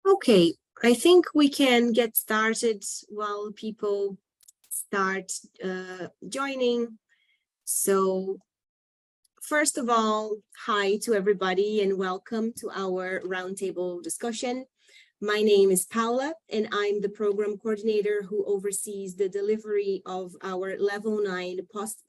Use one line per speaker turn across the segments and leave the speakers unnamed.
Okay, I think we can get started while people start joining. So first of all, hi to everybody and welcome to our roundtable discussion. My name is Paula and I'm the program coordinator who oversees the delivery of our Level 9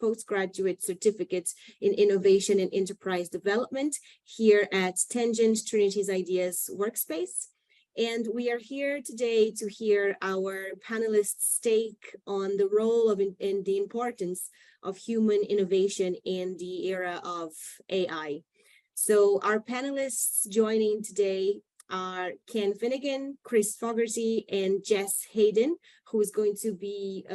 postgraduate certificate in innovation and enterprise development here at Tangent Trinity's Ideas Workspace. And we are here today to hear our panelists' take on the role of and the importance of human innovation in the era of AI. So our panelists joining today are Ken Finigan, Chris Fogerty, and Jess Hayden, who is going to be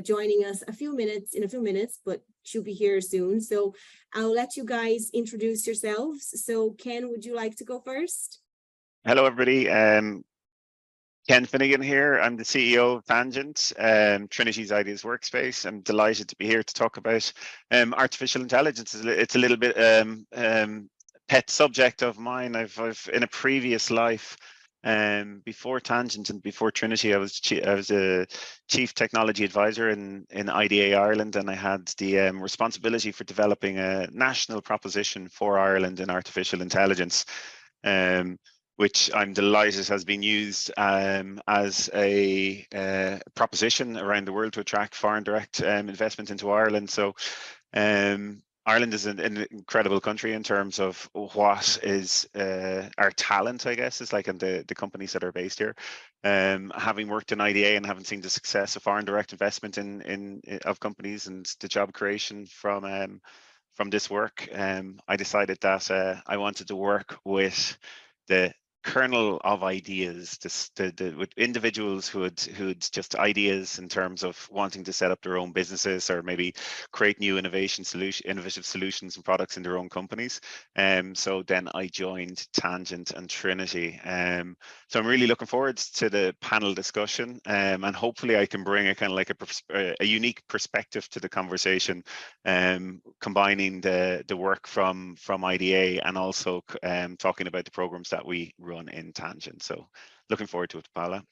joining us in a few minutes, but she'll be here soon. So I'll let you guys introduce yourselves. So Ken, would you like to go first?
Hello, everybody. Ken Finigan here. I'm the CEO of Tangent, Trinity's Ideas Workspace. I'm delighted to be here to talk about artificial intelligence. It's a little bit pet subject of mine. I've in a previous life, before Tangent and before Trinity, I was a chief technology advisor in IDA Ireland, and I had the responsibility for developing a national proposition for Ireland in artificial intelligence. Which I'm delighted has been used as a proposition around the world to attract foreign direct investment into Ireland. So Ireland is an incredible country in terms of what is our talent, I guess, is like, and the companies that are based here. Having worked in IDA and having seen the success of foreign direct investment of companies and the job creation from this work, I decided that I wanted to work with the kernel of ideas, with individuals who had just ideas in terms of wanting to set up their own businesses or maybe create new innovative solutions and products in their own companies. So then I joined Tangent and Trinity. So I'm really looking forward to the panel discussion, and hopefully I can bring a kind of like a unique perspective to the conversation, combining the work from IDA and also talking about the programs that we run in Tangent. So looking forward to it, Paula.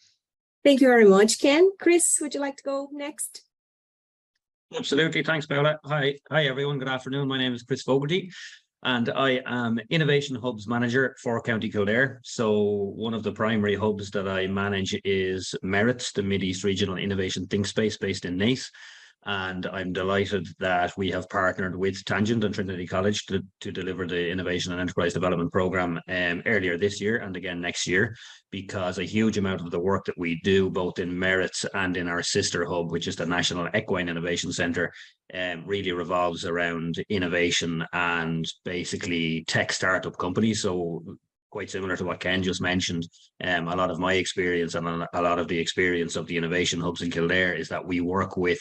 Thank you very much, Ken. Chris, would you like to go next?
Absolutely. Thanks, Paula. Hi, everyone. Good afternoon. My name is Chris Fogerty, and I am Innovation Hubs Manager for County Kildare. So one of the primary hubs that I manage is Merits, the Mid-East Regional Innovation Think Space based in Naas. And I'm delighted that we have partnered with Tangent and Trinity College to deliver the Innovation and Enterprise Development Program earlier this year and again next year, because a huge amount of the work that we do, both in Merits and in our sister hub, which is the National Equine Innovation Centre, really revolves around innovation and basically tech startup companies. So quite similar to what Ken just mentioned, a lot of my experience and a lot of the experience of the innovation hubs in Kildare is that we work with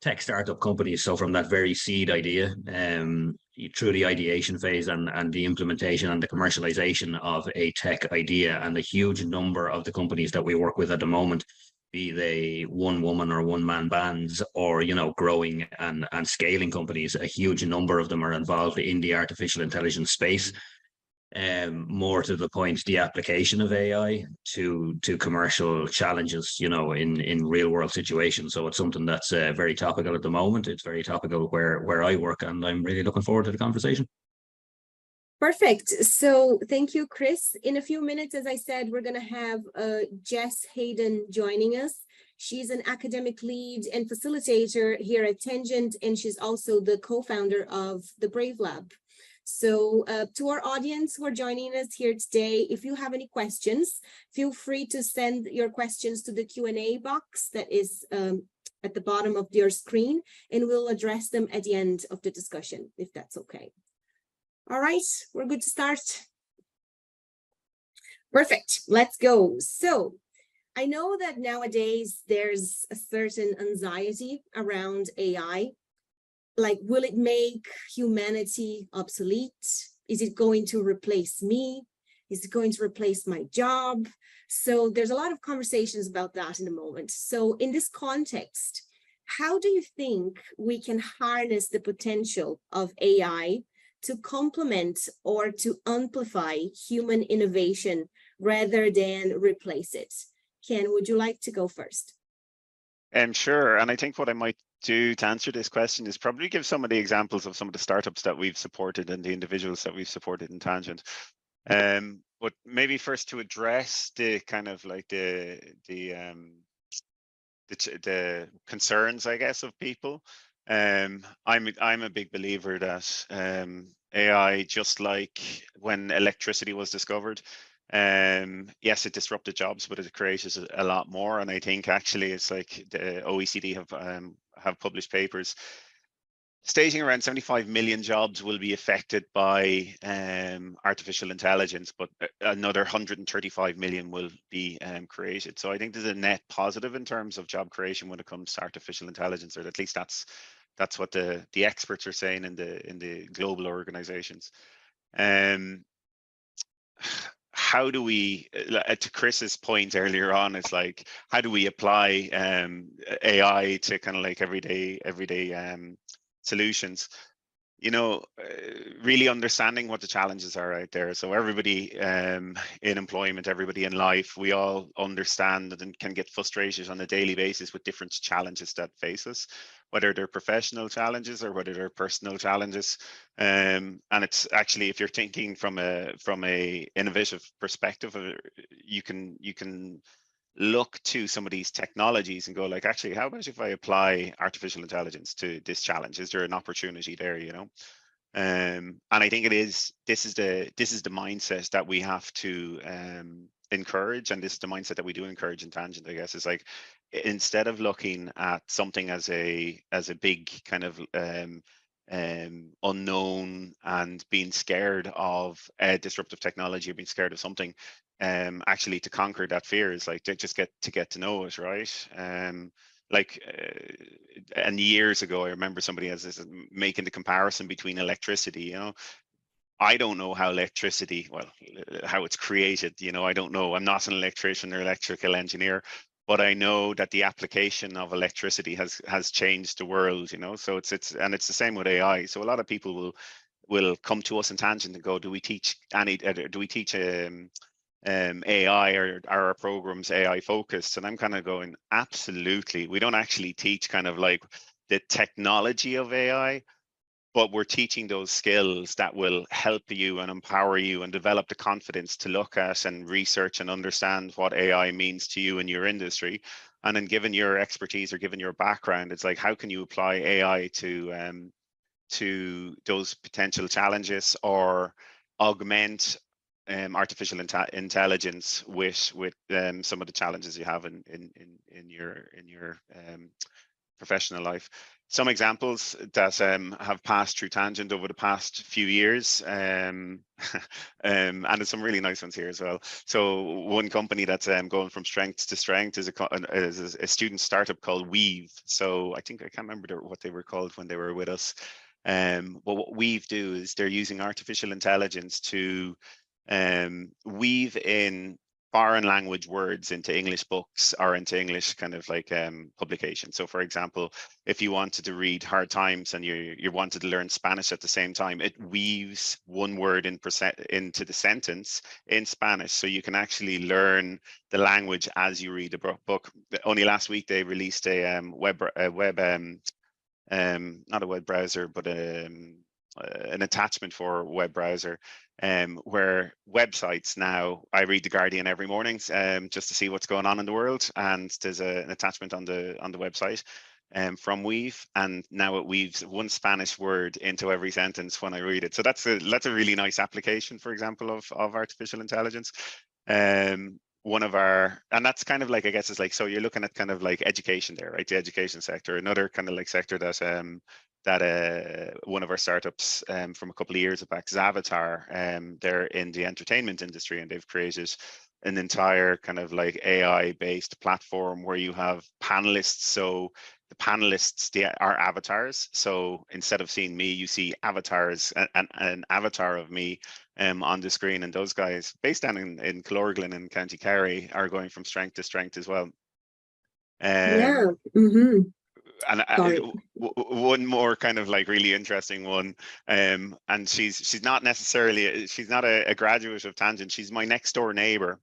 tech startup companies. So from that very seed idea through the ideation phase and the implementation and the commercialization of a tech idea, and a huge number of the companies that we work with at the moment, be they one woman or one man bands or, you know, growing and scaling companies, a huge number of them are involved in the artificial intelligence space. More to the point, the application of AI to commercial challenges, you know, in real world situations. So it's something that's very topical at the moment. It's very topical where I work, and I'm really looking forward to the conversation.
Perfect. So thank you, Chris. In a few minutes, as I said, we're going to have Jess Hayden joining us. She's an academic lead and facilitator here at Tangent, and she's also the co-founder of the Brave Lab. So to our audience who are joining us here today, if you have any questions, feel free to send your questions to the Q&A box that is at the bottom of your screen, and we'll address them at the end of the discussion, if that's okay. All right, we're good to start. Perfect, let's go. So I know that nowadays there's a certain anxiety around AI. Like, will it make humanity obsolete? Is it going to replace me? Is it going to replace my job? So there's a lot of conversations about that in the moment. So in this context, how do you think we can harness the potential of AI to complement or to amplify human innovation rather than replace it. Ken, would you like to go first?
Sure. And I think what I might do to answer this question is probably give some of the examples of some of the startups that we've supported and the individuals that we've supported in Tangent. But maybe first to address the kind of like the concerns, I guess, of people. I'm a big believer that AI, just like when electricity was discovered, yes, it disrupted jobs, but it created a lot more. And I think actually it's like the OECD have published papers stating around 75 million jobs will be affected by artificial intelligence, but another 135 million will be created. So I think there's a net positive in terms of job creation when it comes to artificial intelligence, or at least that's what the experts are saying in the global organizations. How do we, to Chris's point earlier on, it's like, how do we apply AI to kind of like everyday solutions? You know, really understanding what the challenges are out there. So everybody in employment, everybody in life, we all understand and can get frustrated on a daily basis with different challenges that face us, whether they're professional challenges or whether they're personal challenges. And it's actually, if you're thinking from a innovative perspective, you can look to some of these technologies and go like, actually, how about if I apply artificial intelligence to this challenge? Is there an opportunity there, you know? And I think this is the mindset that we have to encourage, and this is the mindset that we do encourage in Tangent, I guess. Is like, instead of looking at something as a big kind of unknown and being scared of disruptive technology or being scared of something, actually to conquer that fear is like to just get to know it, right? And years ago, I remember somebody making the comparison between electricity. You know, I don't know how electricity, well, how it's created. You know, I don't know. I'm not an electrician or electrical engineer, but I know that the application of electricity has changed the world. You know, so it's the same with AI. So a lot of people will come to us in Tangent and go, do we teach AI, or are our programs AI focused? And I'm kind of going, absolutely. We don't actually teach kind of like the technology of AI, but we're teaching those skills that will help you and empower you and develop the confidence to look at and research and understand what AI means to you in your industry. And then, given your expertise or given your background, it's like, how can you apply AI to those potential challenges, or augment artificial intelligence with some of the challenges you have in your professional life. Some examples that have passed through Tangent over the past few years, and there's some really nice ones here as well. So one company that's going from strength to strength is a student startup called Weave. So I can't remember what they were called when they were with us. But what Weave do is they're using artificial intelligence to weave in foreign language words into English books or into English kind of like publication. So for example, if you wanted to read Hard Times and you wanted to learn Spanish at the same time, it weaves one word into the sentence in Spanish, so you can actually learn the language as you read the book. Only last week they released a not a web browser, but an attachment for a web browser, where websites now, I read The Guardian every morning just to see what's going on in the world, and there's an attachment on the website from Weave, and now it weaves one Spanish word into every sentence when I read it. So that's a really nice application, for example, of artificial intelligence. One of our, and that's kind of like, I guess it's like, so you're looking at kind of like education there, right? The education sector, another kind of like sector that one of our startups from a couple of years back is Avatar. They're in the entertainment industry, and they've created an entire kind of like AI based platform where you have panelists. So the panelists are avatars. So instead of seeing me, you see avatars, an avatar of me on the screen. And those guys, based down in Clorglin in County Kerry, are going from strength to strength as well.
Yeah. Mm-hmm.
And
Sorry.
one more kind of like really interesting one, and she's not necessarily, she's not a graduate of Tangent. She's my next door neighbor.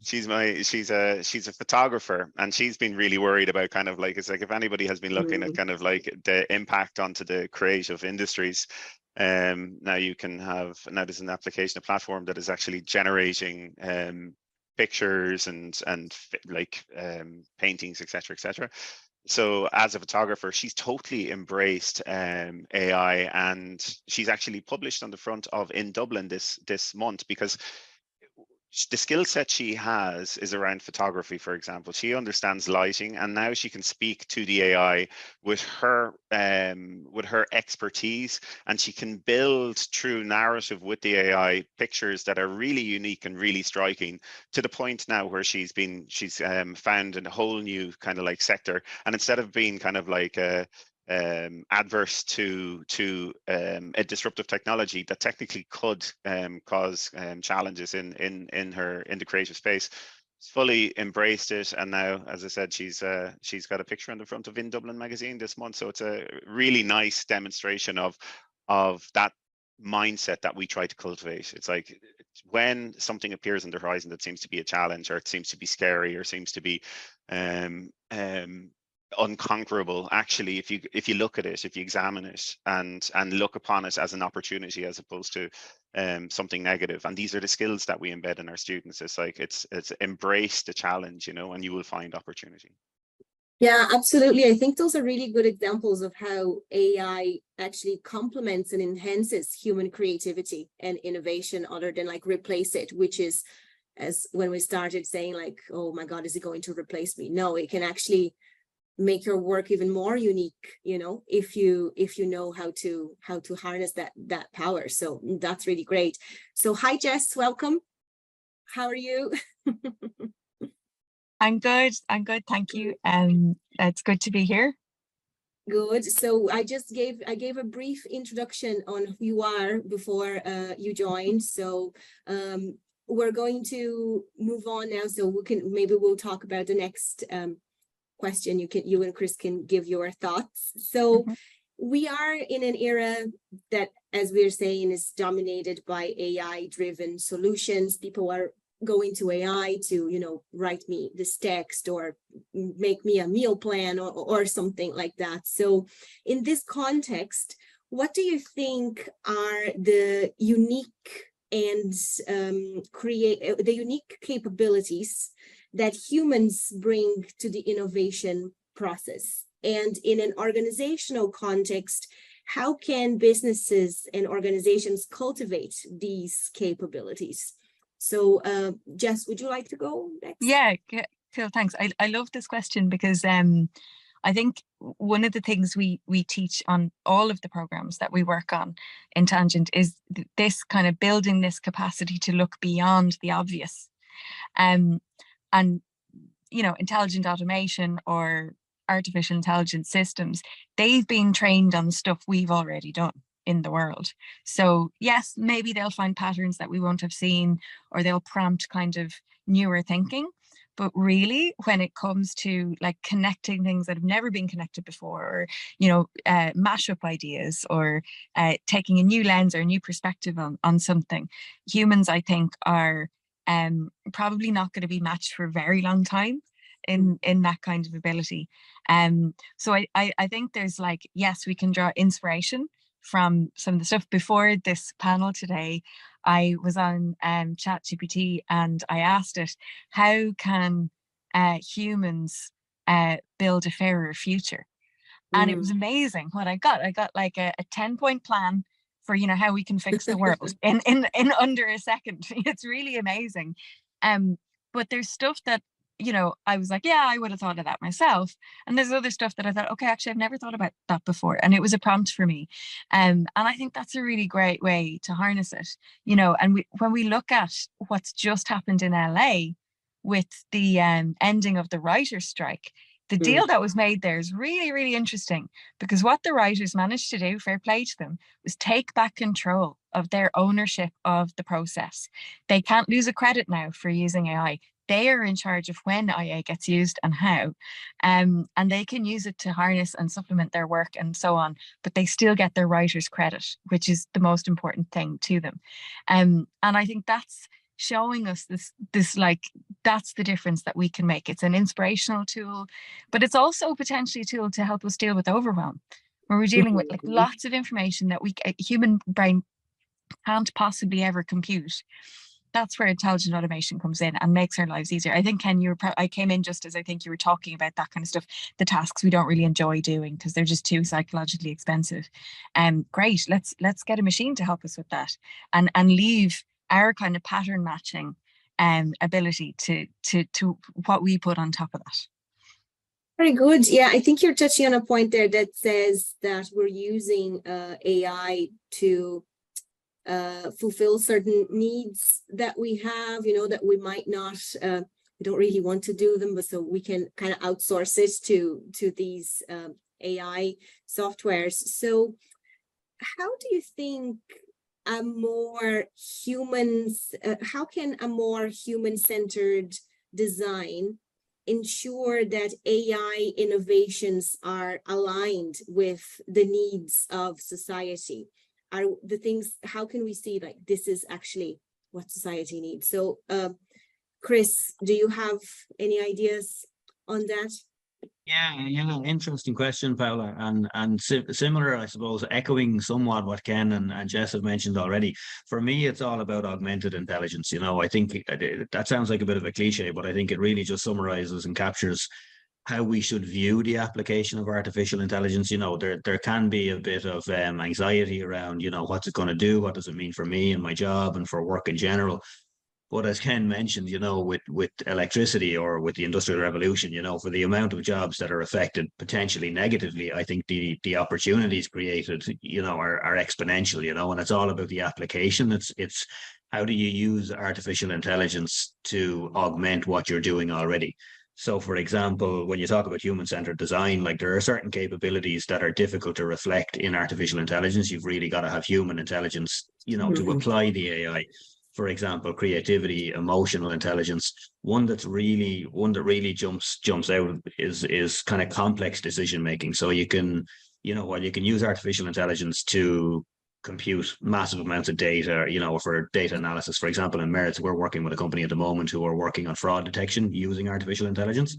she's a photographer, and she's been really worried about kind of like, it's like if anybody has been looking at kind of like the impact onto the creative industries. Now there's an application, a platform that is actually generating pictures and paintings, etc. So as a photographer, she's totally embraced AI, and she's actually published on the front of In Dublin this month, because the skill set she has is around photography. For example, she understands lighting, and now she can speak to the AI with her expertise, and she can build through narrative with the AI pictures that are really unique and really striking, to the point now where she's found in a whole new kind of like sector. And instead of being kind of like adverse to a disruptive technology that technically could cause challenges in the creative space, she's fully embraced it. And now, as I said, she's got a picture on the front of In Dublin magazine this month. So it's a really nice demonstration of that mindset that we try to cultivate. It's like when something appears on the horizon that seems to be a challenge, or it seems to be scary, or seems to be unconquerable, actually, if you look at it, if you examine it and look upon it as an opportunity as opposed to something negative. And these are the skills that we embed in our students. It's like it's embrace the challenge, and you will find opportunity.
Yeah, absolutely. I think those are really good examples of how AI actually complements and enhances human creativity and innovation, other than like replace it, which is, as when we started saying like, oh my God, is it going to replace me? No, it can actually make your work even more unique, if you know how to harness that power. So that's really great. So hi Jess, welcome. How are you?
I'm good, thank you. It's good to be here.
Good. So I gave a brief introduction on who you are before you joined. So we're going to move on now, so we'll talk about the next question. You and Chris can give your thoughts. So we are in an era that, as we're saying, is dominated by AI driven solutions. People are going to AI to, write me this text or make me a meal plan or something like that. So in this context, what do you think are the unique and the unique capabilities that humans bring to the innovation process? And in an organizational context, how can businesses and organizations cultivate these capabilities? So Jess, would you like to go next?
Yeah, cool, thanks. I love this question because I think one of the things we teach on all of the programs that we work on in Tangent is this kind of building this capacity to look beyond the obvious. And intelligent automation or artificial intelligence systems, they've been trained on stuff we've already done in the world. So yes, maybe they'll find patterns that we won't have seen, or they'll prompt kind of newer thinking. But really, when it comes to like connecting things that have never been connected before, or mash up ideas, or taking a new lens or a new perspective on something, humans, I think, are probably not going to be matched for a very long time in that kind of ability. So I think there's like, yes, we can draw inspiration from some of the stuff. Before this panel today, I was on ChatGPT and I asked it, how can humans build a fairer future? And it was amazing what I got. I got like a 10-point plan for, how we can fix the world in under a second. It's really amazing. But there's stuff that, I was like, yeah, I would have thought of that myself. And there's other stuff that I thought, okay, actually, I've never thought about that before. And it was a prompt for me. And I think that's a really great way to harness it, and when we look at what's just happened in LA with the ending of the writers' strike, the deal that was made there is really, really interesting, because what the writers managed to do, fair play to them, was take back control of their ownership of the process. They can't lose a credit now for using AI. they are in charge of when IA gets used and how, and they can use it to harness and supplement their work and so on, but they still get their writer's credit, which is the most important thing to them. And I think that's showing us this like, that's the difference that we can make. It's an inspirational tool, but it's also potentially a tool to help us deal with overwhelm, where we're dealing with like lots of information that a human brain can't possibly ever compute. That's where intelligent automation comes in and makes our lives easier. I think, Ken, I came in just as I think you were talking about that kind of stuff, the tasks we don't really enjoy doing because they're just too psychologically expensive. Great, let's get a machine to help us with that, and leave our kind of pattern matching ability to what we put on top of that.
Very good. Yeah, I think you're touching on a point there that says that we're using AI to fulfill certain needs that we have, you know, that we might not, we don't really want to do them, but so we can kind of outsource it to these AI softwares. So how do you think a more how can a more human-centered design ensure that AI innovations are aligned with the needs of society? Are the things, how can we see like this is actually what society needs? So Chris, do you have any ideas on that?
Yeah, interesting question, Paula, and similar, I suppose, echoing somewhat what Ken and Jess have mentioned already. For me, it's all about augmented intelligence. You know, I think that sounds like a bit of a cliche, but I think it really just summarizes and captures how we should view the application of artificial intelligence. You know, there can be a bit of anxiety around, you know, what's it going to do? What does it mean for me and my job and for work in general? But as Ken mentioned, you know, with electricity or with the Industrial Revolution, you know, for the amount of jobs that are affected potentially negatively, I think the opportunities created, you know, are exponential, you know, and it's all about the application. It's how do you use artificial intelligence to augment what you're doing already? So, for example, when you talk about human-centered design, like there are certain capabilities that are difficult to reflect in artificial intelligence. You've really got to have human intelligence, you know, to apply the AI. For example, creativity, emotional intelligence. One that really jumps out is kind of complex decision making. So you can, you know, while you can use artificial intelligence to compute massive amounts of data, you know, for data analysis. For example, in Merits, we're working with a company at the moment who are working on fraud detection using artificial intelligence.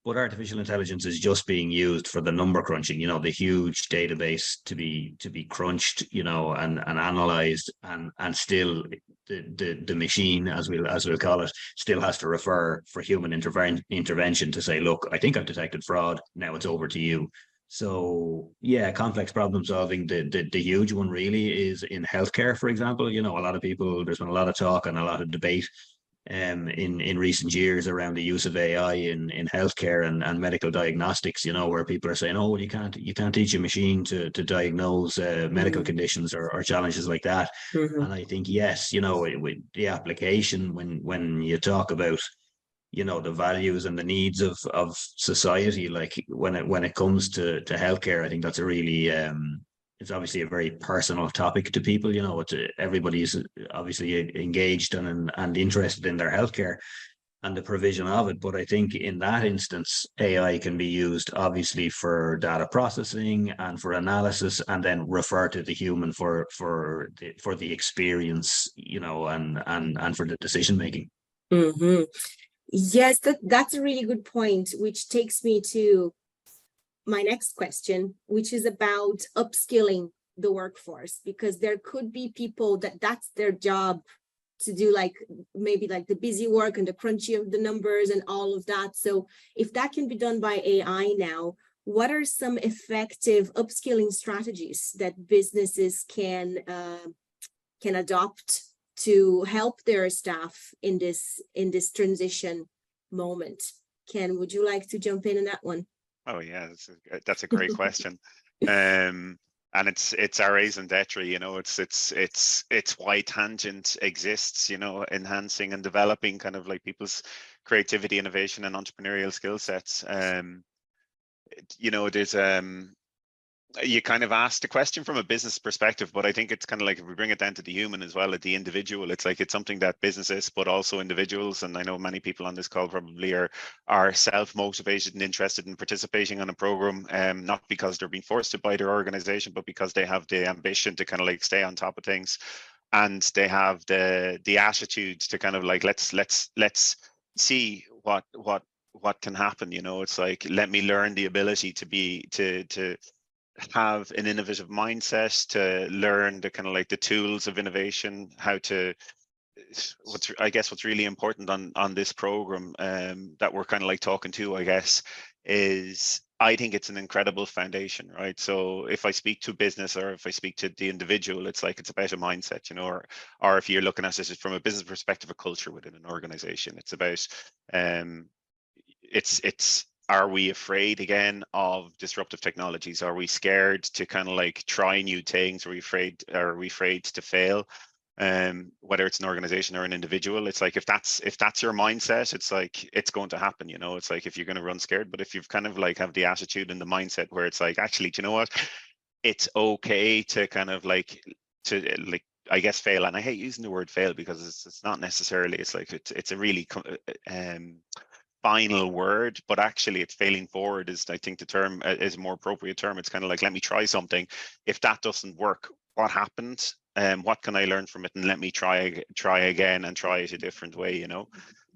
But artificial intelligence is just being used for the number crunching, you know, the huge database to be crunched, you know, and analyzed, and still the machine, as we'll call it, still has to refer for human intervention to say, look, I think I've detected fraud. Now it's over to you. So yeah, complex problem solving. The huge one really is in healthcare, for example. You know, a lot of people, there's been a lot of talk and a lot of debate in recent years around the use of AI in healthcare and medical diagnostics, you know, where people are saying, oh, well, you can't teach a machine to diagnose medical conditions or challenges like that. And I think, yes, you know, with the application, when you talk about, you know, the values and the needs of society, like when it comes to healthcare, I think that's a really it's obviously a very personal topic to people. You know, everybody's obviously engaged and interested in their healthcare and the provision of it. But I think in that instance, AI can be used obviously for data processing and for analysis, and then refer to the human for the experience, you know, and for the decision making.
Yes, that's a really good point, which takes me to my next question, which is about upskilling the workforce, because there could be people that's their job to do, like maybe like the busy work and the crunchy of the numbers and all of that. So if that can be done by AI now, what are some effective upskilling strategies that businesses can adopt to help their staff in this transition moment? Ken, would you like to jump in on that one?
Oh yeah, that's a great question. And it's our raison d'etre, you know, it's why Tangent exists, you know, enhancing and developing kind of like people's creativity, innovation, and entrepreneurial skill sets. You know, there's you kind of asked the question from a business perspective, but I think it's kind of like if we bring it down to the human as well, at the individual, it's like it's something that businesses, but also individuals, and I know many people on this call probably are self-motivated and interested in participating on a program, not because they're being forced to by their organization, but because they have the ambition to kind of like stay on top of things, and they have the attitude to kind of like let's see what can happen. You know, it's like let me learn the ability to be to have an innovative mindset, to learn the kind of like the tools of innovation, how to what's really important on this program that we're kind of like talking to, I guess, is I think it's an incredible foundation, right? So if I speak to business or if I speak to the individual, it's like it's about a mindset, you know, or if you're looking at this from a business perspective, a culture within an organization, it's about it's are we afraid again of disruptive technologies? Are we scared to kind of like try new things? Are we afraid to fail? Whether it's an organization or an individual, it's like if that's your mindset, it's like it's going to happen. You know, it's like if you're going to run scared, but if you've kind of like have the attitude and the mindset where it's like, actually, do you know what? It's okay to kind of like I guess fail, and I hate using the word fail because it's not necessarily. It's like it's a really final word, but actually it's failing forward is, I think, the term is a more appropriate term. It's kind of like, let me try something. If that doesn't work, what happened? What can I learn from it? And let me try again and try it a different way, you know?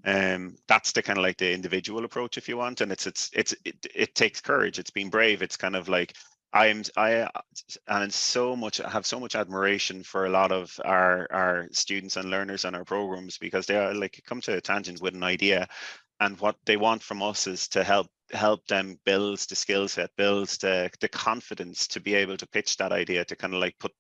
That's the kind of like the individual approach, if you want. And it takes courage. It's being brave. It's kind of like, I have so much admiration for a lot of our students and learners on our programs, because they are like come to Tangent with an idea, and what they want from us is to help them build the skill set, build the confidence to be able to pitch that idea, to kind of like put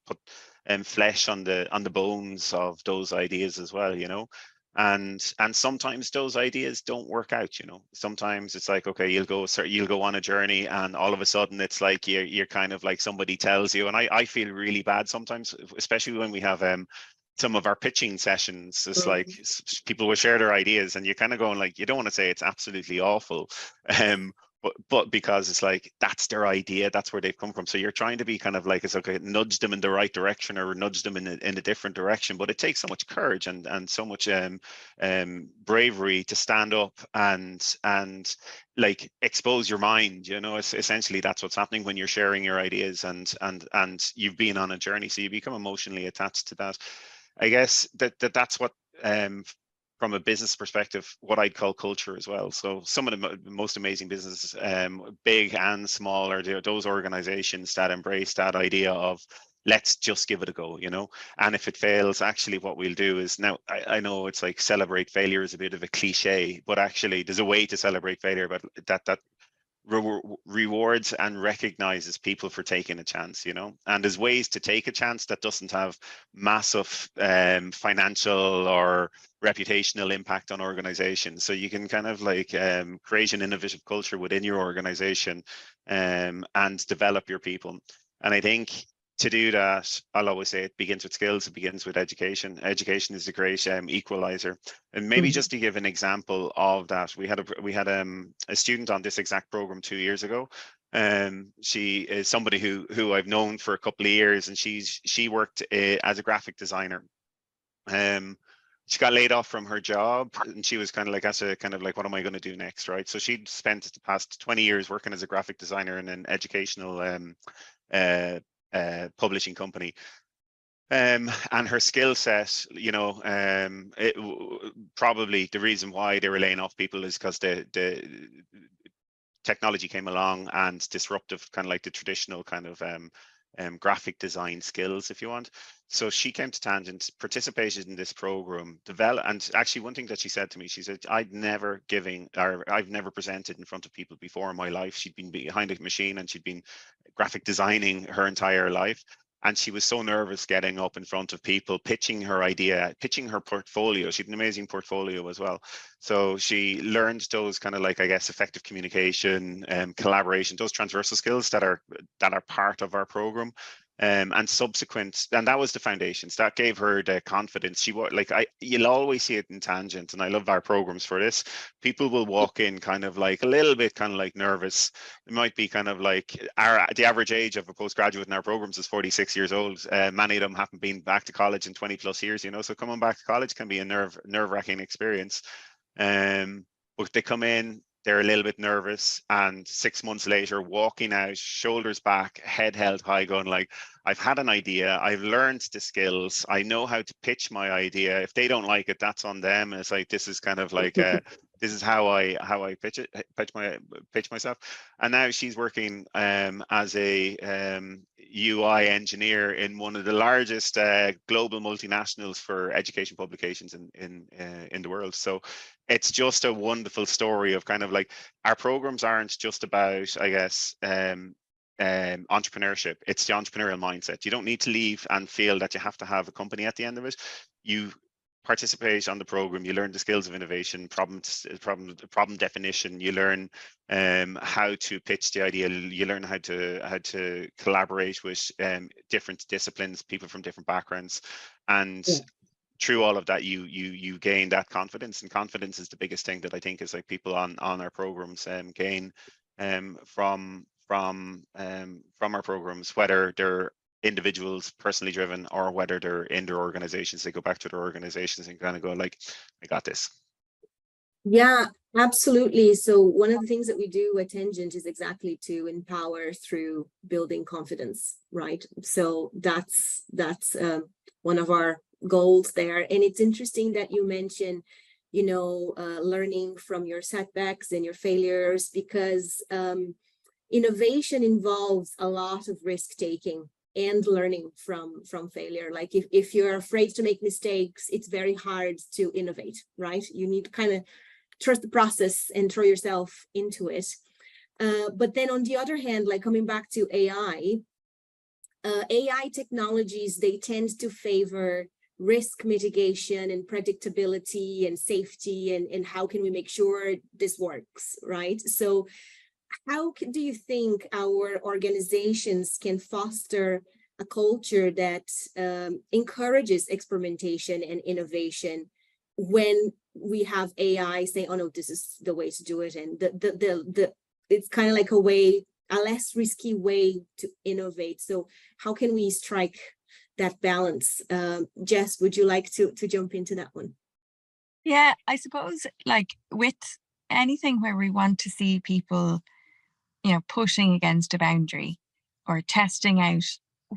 flesh on the bones of those ideas as well, you know. And sometimes those ideas don't work out, you know. Sometimes it's like, okay, you'll go on a journey, and all of a sudden it's like you're kind of like somebody tells you, and I feel really bad sometimes, especially when we have some of our pitching sessions. It's like people will share their ideas, and you're kind of going like, you don't want to say it's absolutely awful, but because it's like that's their idea, that's where they've come from. So you're trying to be kind of like, it's okay, nudge them in the right direction or nudge them in a different direction. But it takes so much courage and so much bravery to stand up and like expose your mind. You know, it's essentially that's what's happening when you're sharing your ideas and you've been on a journey, so you become emotionally attached to that. I guess that's what from a business perspective, what I'd call culture as well. So some of the most amazing businesses, big and small, are those organizations that embrace that idea of let's just give it a go, you know. And if it fails, actually what we'll do is, now I know it's like celebrate failure is a bit of a cliche, but actually there's a way to celebrate failure, but that rewards and recognizes people for taking a chance, you know. And there's ways to take a chance that doesn't have massive financial or reputational impact on organizations. So you can kind of like create an innovative culture within your organization and develop your people. And I think to do that, I'll always say it begins with skills, it begins with education. Education is the great equalizer. And maybe just to give an example of that, we had a student on this exact program 2 years ago. She is somebody who I've known for a couple of years, and she worked as a graphic designer. She got laid off from her job, and she was kind of like, what am I going to do next, right? So she'd spent the past 20 years working as a graphic designer in an educational publishing company. And her skill set, you know, probably the reason why they were laying off people is because the technology came along and disruptive kind of like the traditional kind of graphic design skills, if you want. So she came to Tangent, participated in this program, and actually one thing that she said to me, she said, I've never presented in front of people before in my life. She'd been behind a machine and she'd been graphic designing her entire life. And she was so nervous getting up in front of people, pitching her idea, pitching her portfolio. She had an amazing portfolio as well. So she learned those kind of like, I guess, effective communication, collaboration, those transversal skills that are part of our program. and subsequent, and that was the foundations that gave her the confidence. She was like, you'll always see it in Tangent, and I love our programs for this. People will walk in kind of like a little bit kind of like nervous. It might be kind of like the average age of a postgraduate in our programs is 46 years old. Many of them haven't been back to college in 20 plus years, you know, so coming back to college can be a nerve-wracking experience. But they come in, they're a little bit nervous, and 6 months later, walking out, shoulders back, head held high, going like, I've had an idea, I've learned the skills, I know how to pitch my idea. If they don't like it, that's on them. And it's like, this is kind of like this is how I pitch myself. And now she's working as a UI engineer in one of the largest global multinationals for education publications in the world. So it's just a wonderful story of kind of like, our programs aren't just about, I guess, entrepreneurship. It's the entrepreneurial mindset. You don't need to leave and feel that you have to have a company at the end of it. You participate on the program, you learn the skills of innovation, problem definition, you learn how to pitch the idea, you learn how to collaborate with different disciplines, people from different backgrounds, and through all of that, you gain that confidence. And confidence is the biggest thing that I think is like people on our programs gain from our programs, whether they're individuals personally driven or whether they're in their organizations. They go back to their organizations and kind of go like, I got this.
Yeah, absolutely. So one of the things that we do at Tangent is exactly to empower through building confidence, right? So that's one of our goals there. And it's interesting that you mention, you know, learning from your setbacks and your failures, because innovation involves a lot of risk taking and learning from failure. Like if you're afraid to make mistakes, it's very hard to innovate, right? You need to kind of trust the process and throw yourself into it. But then on the other hand, like coming back to AI technologies, they tend to favor risk mitigation and predictability and safety, and how can we make sure this works, right? So how do you think our organizations can foster a culture that encourages experimentation and innovation when we have AI saying, oh no, this is the way to do it, and it's kind of like a less risky way to innovate? So how can we strike that balance? Jess, would you like to jump into that one?
Yeah, I suppose like with anything where we want to see people, you know, pushing against a boundary or testing out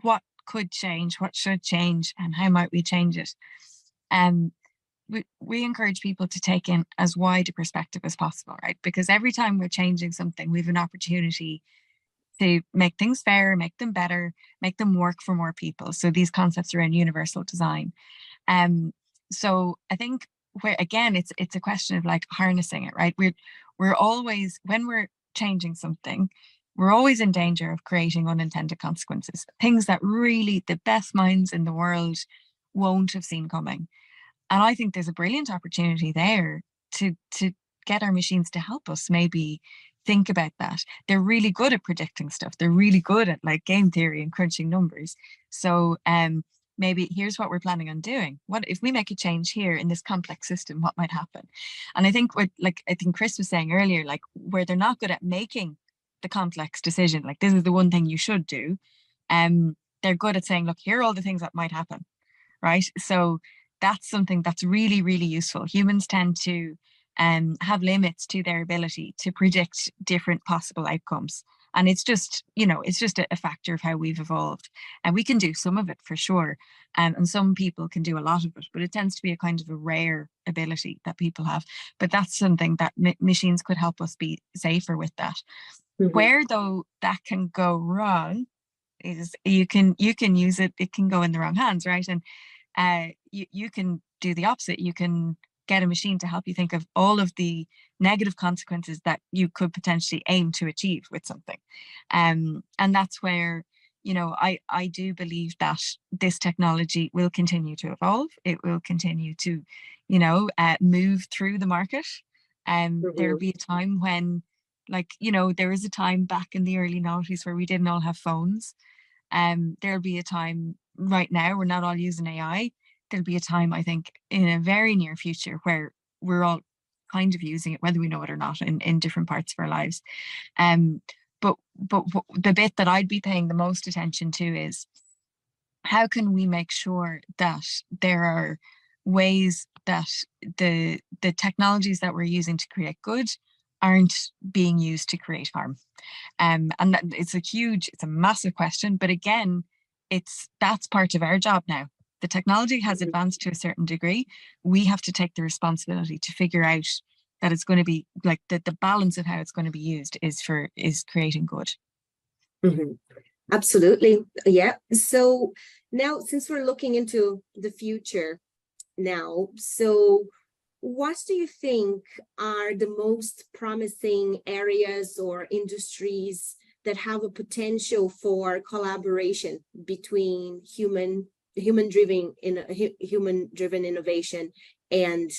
what could change, what should change, and how might we change it. We encourage people to take in as wide a perspective as possible, right? Because every time we're changing something, we have an opportunity to make things fairer, make them better, make them work for more people. So these concepts around universal design. So I think where, again, it's a question of like harnessing it, right? We're always, when we're changing something, we're always in danger of creating unintended consequences, things that really the best minds in the world won't have seen coming. And I think there's a brilliant opportunity there to get our machines to help us maybe think about that. They're really good at predicting stuff. They're really good at like game theory and crunching numbers. So maybe here's what we're planning on doing. What if we make a change here in this complex system, what might happen? And I think what, like, I think Chris was saying earlier, like where they're not good at making the complex decision, like this is the one thing you should do. They're good at saying, look, here are all the things that might happen, right? So that's something that's really, really useful. Humans tend to have limits to their ability to predict different possible outcomes. And it's just, you know, it's just a factor of how we've evolved. And we can do some of it for sure. And some people can do a lot of it, but it tends to be a kind of a rare ability that people have. But that's something that machines could help us be safer with that. Mm-hmm. Where though that can go wrong is you can use it, it can go in the wrong hands, right? And you can do the opposite. You can get a machine to help you think of all of the negative consequences that you could potentially aim to achieve with something. And that's where, you know, I do believe that this technology will continue to evolve. It will continue to, you know, move through the market. There'll be a time when, like, you know, there is a time back in the early 90s where we didn't all have phones. There'll be a time right now, we're not all using AI. There'll be a time, I think, in a very near future where we're all kind of using it, whether we know it or not, in different parts of our lives. But the bit that I'd be paying the most attention to is how can we make sure that there are ways that the technologies that we're using to create good aren't being used to create harm. And that, it's a massive question, but again, that's part of our job now. The technology has advanced to a certain degree. We have to take the responsibility to figure out that it's going to be like the balance of how it's going to be used is creating good.
Absolutely. Yeah. So now, since we're looking into the future now, so what do you think are the most promising areas or industries that have a potential for collaboration between human-driven innovation and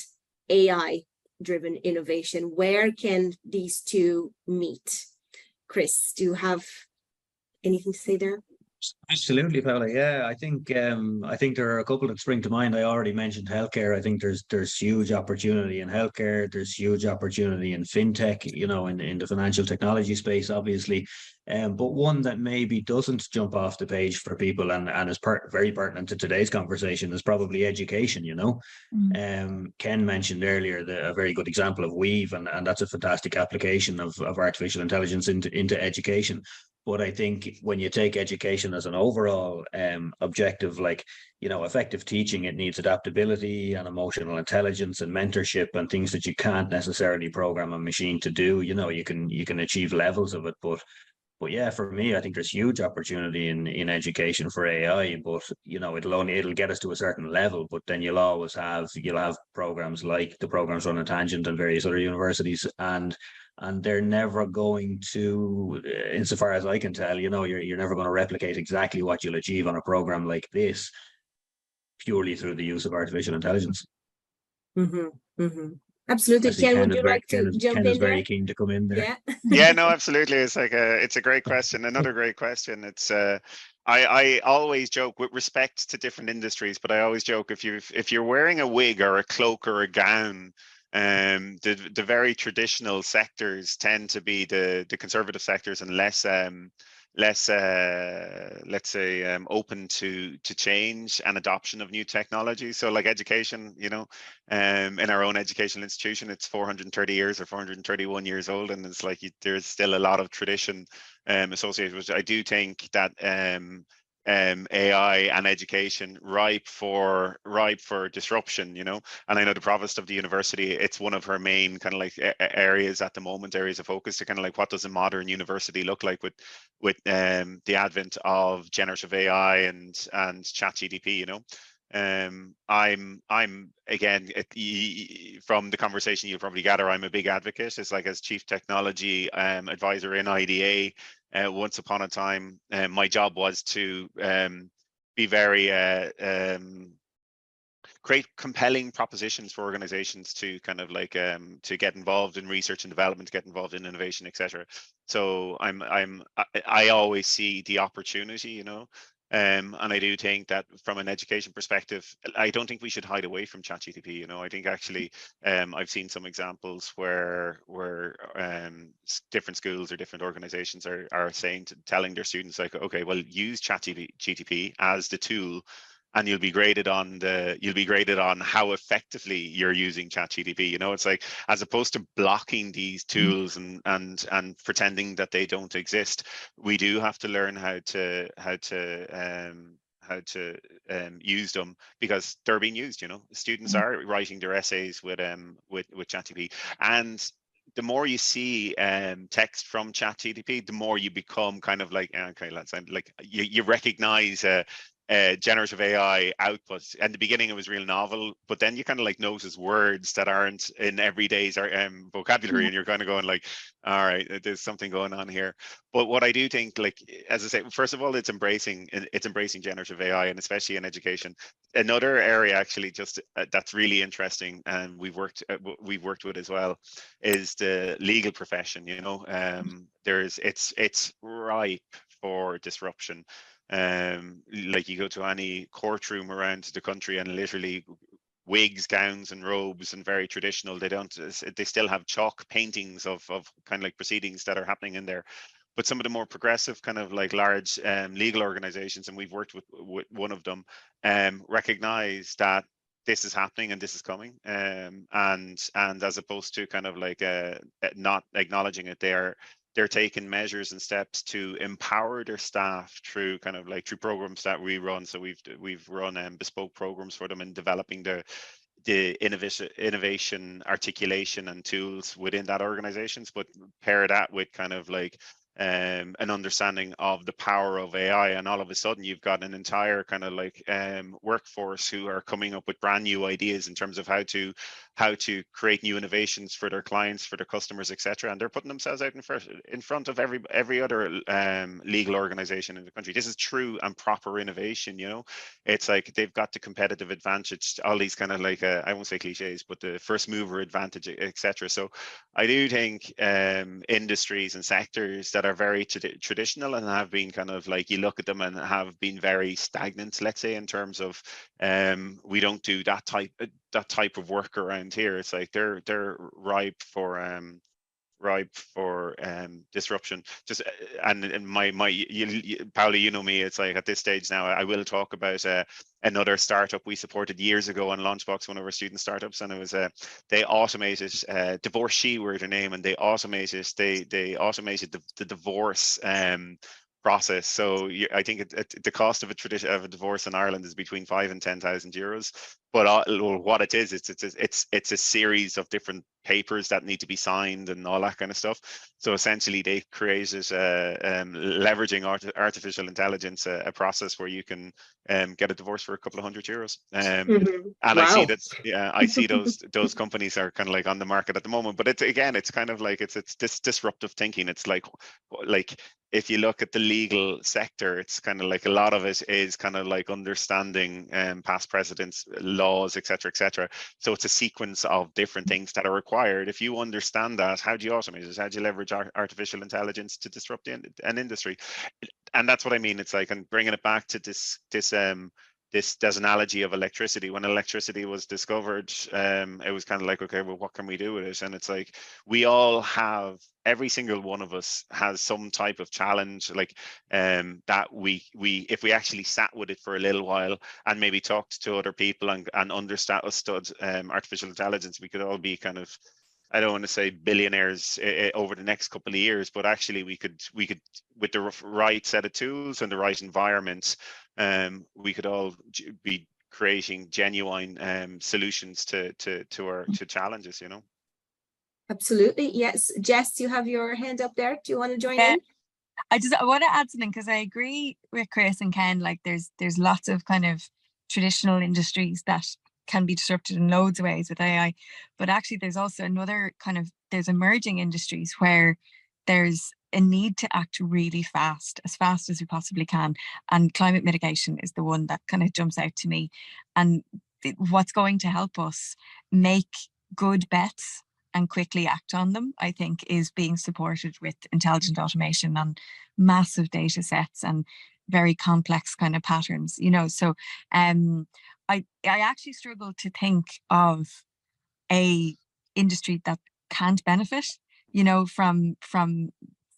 AI-driven innovation? Where can these two meet? Chris, do you have anything to say there?
Absolutely, Paula. Yeah, I think there are a couple that spring to mind. I already mentioned healthcare. I think there's huge opportunity in healthcare. There's huge opportunity in fintech, you know, in the financial technology space, obviously. But one that maybe doesn't jump off the page for people and is very pertinent to today's conversation is probably education, you know. Ken mentioned earlier a very good example of Weave, and that's a fantastic application of artificial intelligence into education. But I think when you take education as an overall objective, like, you know, effective teaching, it needs adaptability and emotional intelligence and mentorship and things that you can't necessarily program a machine to do. You know, you can achieve levels of it, but yeah, for me, I think there's huge opportunity in education for AI. But you know, it'll get us to a certain level. But then you'll have programs like the programs run on Tangent and various other universities, and they're never going to, insofar as I can tell, you know, you're never going to replicate exactly what you'll achieve on a program like this purely through the use of artificial intelligence.
Absolutely. Ken, would you like to jump in there?
Ken is very keen to come in there.
Yeah.
Yeah, no, absolutely. It's a great question. Another great question. It's I always joke with respect to different industries, but I always joke if you're wearing a wig or a cloak or a gown, the very traditional sectors tend to be the conservative sectors and less let's say open to change and adoption of new technology. So like education, you know, in our own educational institution, it's 430 years or 431 years old, and it's like there's still a lot of tradition associated with it. I do think that AI and education ripe for disruption, you know. And I know the provost of the university, it's one of her main kind of like areas at the moment, areas of focus, to kind of like, what does a modern university look like with the advent of generative AI and ChatGPT, you know. I'm again, from the conversation you'll probably gather, I'm a big advocate. It's like, as chief technology advisor in IDA, once upon a time, my job was to be very create compelling propositions for organizations to kind of like to get involved in research and development, to get involved in innovation, etc. So I always see the opportunity, you know. And I do think that from an education perspective, I don't think we should hide away from ChatGPT. You know, I think actually I've seen some examples where different schools or different organizations are telling their students, like, okay, well, use ChatGPT as the tool, and you'll be graded on how effectively you're using ChatGPT. You know, it's like, as opposed to blocking these tools and pretending that they don't exist, we do have to learn how to use them, because they're being used. You know, students are writing their essays with ChatGPT, and the more you see text from ChatGPT, the more you become kind of like, okay, let's like you recognize generative AI outputs. In the beginning, it was real novel, but then you kind of like notice words that aren't in everyday's vocabulary, and you're kind of going like, all right, there's something going on here. But what I do think, like, as I say, first of all, it's embracing generative AI, and especially in education. Another area actually just that's really interesting, and we've worked with as well, is the legal profession. You know, it's ripe for disruption. Like you go to any courtroom around the country and literally wigs, gowns and robes and very traditional. They still have chalk paintings of kind of like proceedings that are happening in there. But some of the more progressive kind of like large legal organizations, and we've worked with one of them, recognize that this is happening and this is coming, and as opposed to kind of like not acknowledging it, they're taking measures and steps to empower their staff through kind of like through programs that we run. So we've run bespoke programs for them in developing the innovation articulation and tools within that organizations, but pair that with kind of like an understanding of the power of AI, and all of a sudden you've got an entire kind of like workforce who are coming up with brand new ideas in terms of how to create new innovations for their clients, for their customers, etc. And they're putting themselves out in front of every other legal organization in the country. This is true and proper innovation. You know, it's like they've got the competitive advantage, all these kind of like I won't say cliches, but the first mover advantage, etc. So I do think industries and sectors that are very traditional and have been kind of like, you look at them and have been very stagnant, let's say, in terms of we don't do that type of work around here. It's like they're ripe for disruption. Just and my Paula, you know me, it's like at this stage now I will talk about another startup we supported years ago on Launchbox, one of our student startups, and it was they automated Divorcee were their name, and they automated the divorce process. So I think the cost of a divorce in Ireland is between 5,000 and 10,000 euros. But what it is, it's a series of different papers that need to be signed and all that kind of stuff. So essentially, they've created leveraging artificial intelligence a process where you can get a divorce for a couple of €100. And
Wow.
I see those companies are kind of like on the market at the moment. But it's kind of like it's this disruptive thinking. It's like if you look at the legal sector, it's kind of like a lot of it is kind of like understanding past precedents, laws, etc., etc. So it's a sequence of different things that are required. If you understand that, how do you automate it? How do you leverage artificial intelligence to disrupt an industry? And that's what I mean. It's like, and bringing it back to this there's an analogy of electricity. When electricity was discovered, it was kind of like, okay, well, what can we do with it? And it's like, every single one of us has some type of challenge, like that we if we actually sat with it for a little while and maybe talked to other people and understood artificial intelligence, we could all be kind of, I don't want to say billionaires over the next couple of years, but actually we could with the right set of tools and the right environment, we could all be creating genuine solutions to challenges, you know.
Absolutely. Yes. Jess, you have your hand up there. Do you want to join in?
I want to add something, because I agree with Chris and Ken. Like there's lots of kind of traditional industries that can be disrupted in loads of ways with AI, but actually there's also another kind of, there's emerging industries where there's a need to act really fast, as fast as we possibly can, and climate mitigation is the one that kind of jumps out to me. And what's going to help us make good bets and quickly act on them, I think, is being supported with intelligent automation and massive data sets and very complex kind of patterns, you know. So I actually struggle to think of a industry that can't benefit, you know, from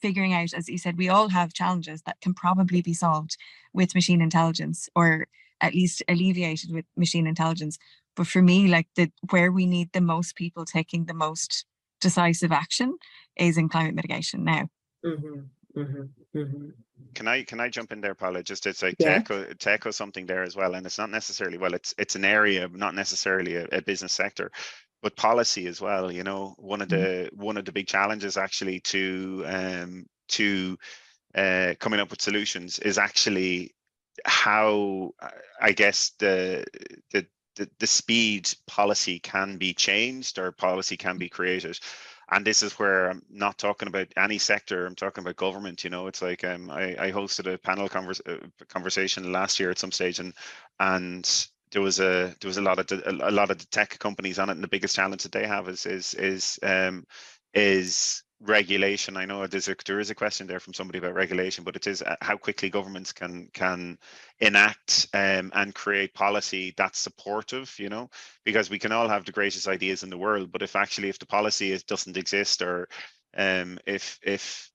figuring out, as you said, we all have challenges that can probably be solved with machine intelligence, or at least alleviated with machine intelligence. But for me, like where we need the most people taking the most decisive action is in climate mitigation now.
Can I jump in there, Paula? Just it's like
Yeah.
to echo something there as well. And it's not necessarily, well, it's an area, not necessarily a business sector, but policy as well. You know, one of the big challenges actually to coming up with solutions is actually how, I guess, the speed policy can be changed or policy can be created. And this is where I'm not talking about any sector, I'm talking about government. You know, it's like I hosted a panel conversation last year at some stage, and there was a lot of the tech companies on it, and the biggest challenge that they have is regulation. I know there is a question there from somebody about regulation, but it is how quickly governments can enact and create policy that's supportive, you know, because we can all have the greatest ideas in the world, but if the policy doesn't exist, or if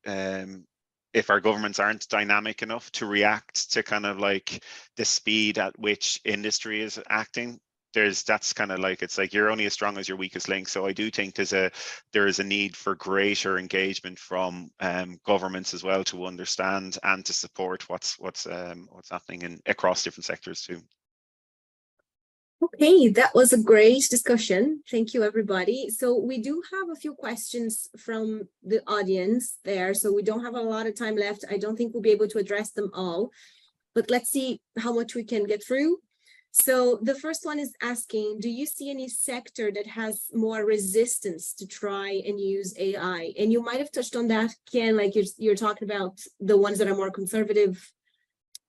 our governments aren't dynamic enough to react to kind of like the speed at which industry is acting, that's kind of like, it's like you're only as strong as your weakest link. So I do think there is a need for greater engagement from governments as well, to understand and to support what's happening across different sectors too.
Okay, that was a great discussion. Thank you, everybody. So we do have a few questions from the audience there. So we don't have a lot of time left. I don't think we'll be able to address them all, but let's see how much we can get through. So the first one is asking, do you see any sector that has more resistance to try and use AI? And you might have touched on that, Ken, like you're talking about the ones that are more conservative,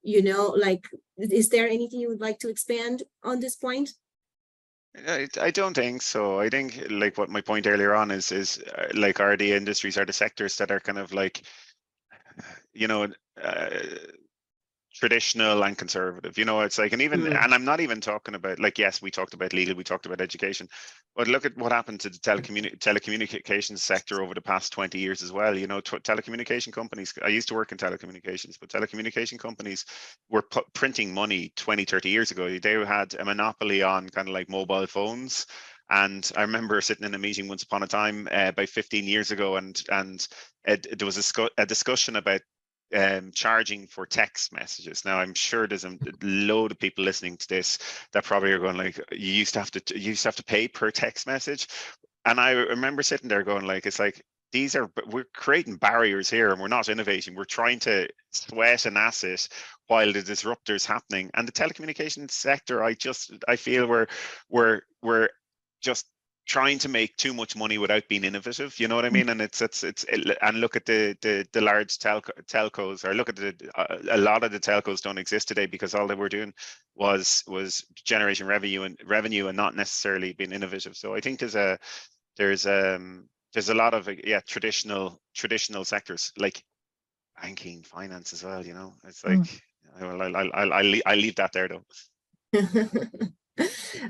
you know, like, is there anything you would like to expand on this point?
I don't think so. I think, like, what my point earlier on is like, are the industries, are the sectors that are kind of like, you know, traditional and conservative, you know, it's like, and even, and I'm not even talking about, like, yes, we talked about legal, we talked about education, but look at what happened to the telecommunications sector over the past 20 years as well. You know, telecommunication companies, I used to work in telecommunications, but telecommunication companies were printing money 20, 30 years ago. They had a monopoly on kind of like mobile phones. And I remember sitting in a meeting once upon a time about 15 years ago, and there was a discussion about charging for text messages. Now, I'm sure there's a load of people listening to this that probably are going like, you used to have to pay per text message. And I remember sitting there going like, it's like, we're creating barriers here, and we're not innovating. We're trying to sweat an asset while the disruptor's happening. And the telecommunications sector, I feel we're just trying to make too much money without being innovative, you know what I mean? And and look at the large telcos, or look at a lot of the telcos don't exist today because all they were doing was generating revenue and not necessarily being innovative. So I think there's a lot of traditional sectors like banking, finance as well, you know. It's like, I'll leave that there though.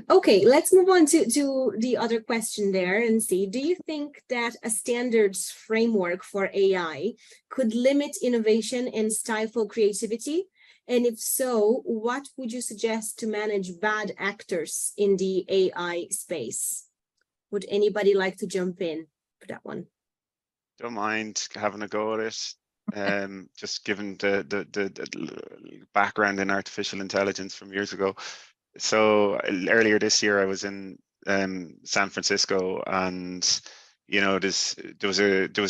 Okay, let's move on to the other question there and see, do you think that a standards framework for AI could limit innovation and stifle creativity? And if so, what would you suggest to manage bad actors in the AI space? Would anybody like to jump in for that one?
Don't mind having a go at it. Just given the background in artificial intelligence from years ago. So earlier this year, I was in San Francisco, and you know, there was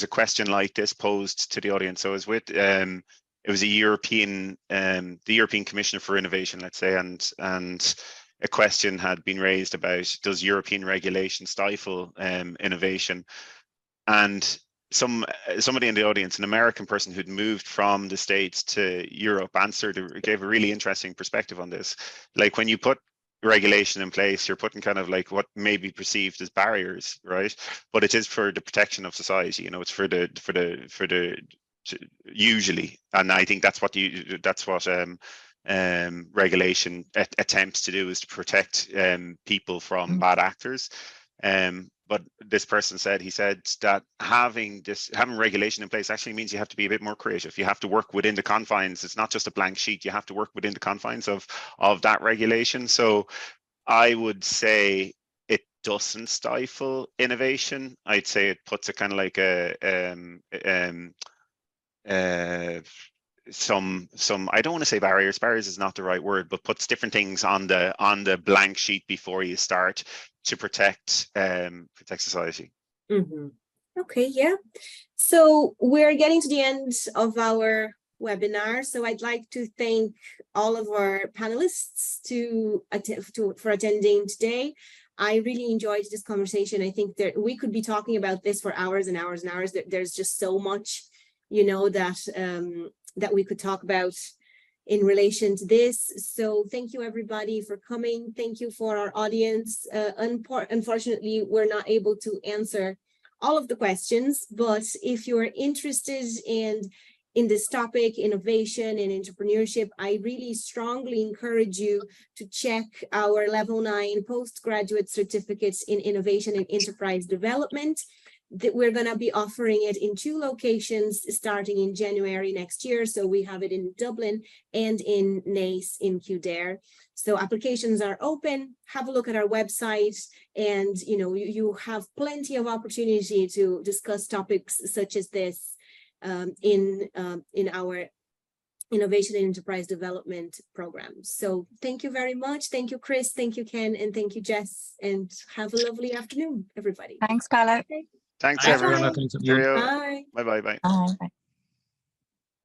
a question like this posed to the audience. So I was with it was a European the European Commissioner for Innovation, let's say, and a question had been raised about, does European regulation stifle innovation? And somebody in the audience, an American person who'd moved from the States to Europe, gave a really interesting perspective on this. Like, when you put regulation in place, you're putting kind of like what may be perceived as barriers, right? But it is for the protection of society. You know, it's for the usually, and I think that's what regulation attempts to do, is to protect people from bad actors. But this person said, that having regulation in place actually means you have to be a bit more creative. You have to work within the confines. It's not just a blank sheet. You have to work within the confines of that regulation. So I would say it doesn't stifle innovation. I'd say it puts a kind of like some I don't want to say barriers is not the right word, but puts different things on the blank sheet before you start, to protect society.
Okay, yeah. So we're getting to the end of our webinar. So I'd like to thank all of our panelists for attending today. I really enjoyed this conversation. I think that we could be talking about this for hours and hours and hours. There's just so much, you know, that we could talk about in relation to this. So thank you, everybody, for coming. Thank you for our audience. Unfortunately, we're not able to answer all of the questions, but if you're interested in this topic, innovation and entrepreneurship, I really strongly encourage you to check our level 9 postgraduate certificates in innovation and enterprise development. That we're going to be offering it in 2 locations starting in January next year. So we have it in Dublin and in Naas in Kildare. So applications are open. Have a look at our website, and you have plenty of opportunity to discuss topics such as this in our innovation and enterprise development programs. So thank you very much. Thank you, Chris. Thank you, Ken. And thank you, Jess. And have a lovely afternoon, everybody.
Thanks, Paula.
Thanks,
Thanks,
everyone.
Paula. Thanks, everyone.
Cheerio.
Bye.
Bye.
Bye.